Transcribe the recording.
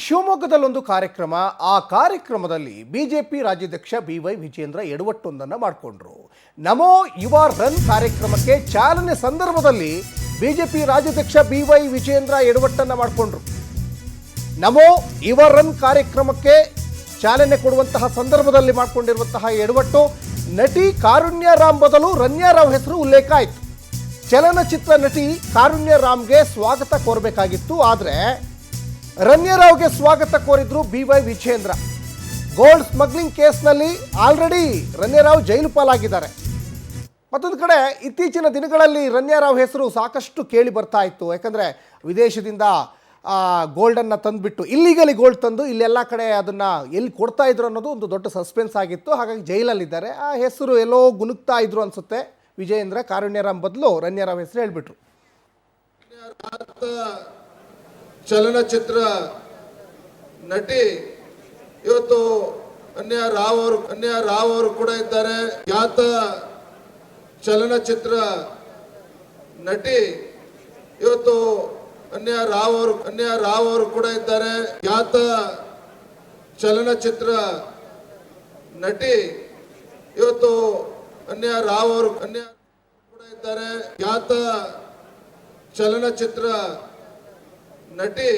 ಶಿವಮೊಗ್ಗದಲ್ಲೊಂದು ಕಾರ್ಯಕ್ರಮ. ಆ ಕಾರ್ಯಕ್ರಮದಲ್ಲಿ ಬಿಜೆಪಿ ರಾಜ್ಯಾಧ್ಯಕ್ಷ BY ವಿಜೇಂದ್ರ ಎಡವಟ್ಟೊಂದನ್ನು ಮಾಡಿಕೊಂಡ್ರು. ನಮೋ ಯುವ ರನ್ ಕಾರ್ಯಕ್ರಮಕ್ಕೆ ಚಾಲನೆ ಸಂದರ್ಭದಲ್ಲಿ ಬಿಜೆಪಿ ರಾಜ್ಯಾಧ್ಯಕ್ಷ BY ವಿಜೇಂದ್ರ ಎಡವಟ್ಟನ್ನು ಮಾಡಿಕೊಂಡ್ರು. ನಮೋ ಯುವ ರನ್ ಕಾರ್ಯಕ್ರಮಕ್ಕೆ ಚಾಲನೆ ಕೊಡುವಂತಹ ಸಂದರ್ಭದಲ್ಲಿ ಮಾಡಿಕೊಂಡಿರುವಂತಹ ಎಡವಟ್ಟು, ನಟಿ ಕಾರುಣ್ಯ ರಾಮ್ ಬದಲು ರನ್ಯಾ ರಾವ್ ಹೆಸರು ಉಲ್ಲೇಖ ಆಯಿತು. ಚಲನಚಿತ್ರ ನಟಿ ಕಾರುಣ್ಯ ರಾಮ್ಗೆ ಸ್ವಾಗತ ಕೋರಬೇಕಾಗಿತ್ತು, ಆದರೆ ರನ್ಯಾ ರಾವ್ಗೆ ಸ್ವಾಗತ ಕೋರಿದ್ರು BY ವಿಜೇಂದ್ರ. ಗೋಲ್ಡ್ ಸ್ಮಗ್ಲಿಂಗ್ ಕೇಸ್ನಲ್ಲಿ ಆಲ್ರೆಡಿ ರನ್ಯಾ ರಾವ್ ಜೈಲು ಪಾಲಾಗಿದ್ದಾರೆ. ಮತ್ತೊಂದು ಕಡೆ ಇತ್ತೀಚಿನ ದಿನಗಳಲ್ಲಿ ರನ್ಯಾ ರಾವ್ ಹೆಸರು ಸಾಕಷ್ಟು ಕೇಳಿ ಬರ್ತಾ ಇತ್ತು. ಯಾಕಂದರೆ ವಿದೇಶದಿಂದ ಗೋಲ್ಡನ್ನು ತಂದುಬಿಟ್ಟು ಇಲ್ಲಿಗಲಿ ಗೋಲ್ಡ್ ತಂದು ಇಲ್ಲೆಲ್ಲ ಕಡೆ ಅದನ್ನು ಎಲ್ಲಿ ಕೊಡ್ತಾ ಇದ್ರು ಅನ್ನೋದು ಒಂದು ದೊಡ್ಡ ಸಸ್ಪೆನ್ಸ್ ಆಗಿತ್ತು. ಹಾಗಾಗಿ ಜೈಲಲ್ಲಿದ್ದಾರೆ. ಆ ಹೆಸರು ಎಲ್ಲೋ ಗುನುಗ್ತಾ ಇದ್ರು ಅನಿಸುತ್ತೆ. ವಿಜೇಂದ್ರ ಕಾರುಣ್ಯ ರಾಮ್ ಬದಲು ರನ್ಯಾ ರಾವ್ ಹೆಸರು ಹೇಳ್ಬಿಟ್ರು. ಚಲನಚಿತ್ರ ನಟಿ ಇವತ್ತು ರನ್ಯಾ ರಾವ್ ಅವರು ಕೂಡ ಇದ್ದಾರೆ. ಖ್ಯಾತ ಚಲನಚಿತ್ರ ನಟಿ ಇವತ್ತು ರನ್ಯಾ ರಾವ್ ಅವರು ಕೂಡ ಇದ್ದಾರೆ. ಖ್ಯಾತ ಚಲನಚಿತ್ರ ನಟಿ ಇವತ್ತು ರನ್ಯಾ ರಾವ್ ಅವರು ಕೂಡ ಇದ್ದಾರೆ. ಖ್ಯಾತ ಚಲನಚಿತ್ರ ನಟಿ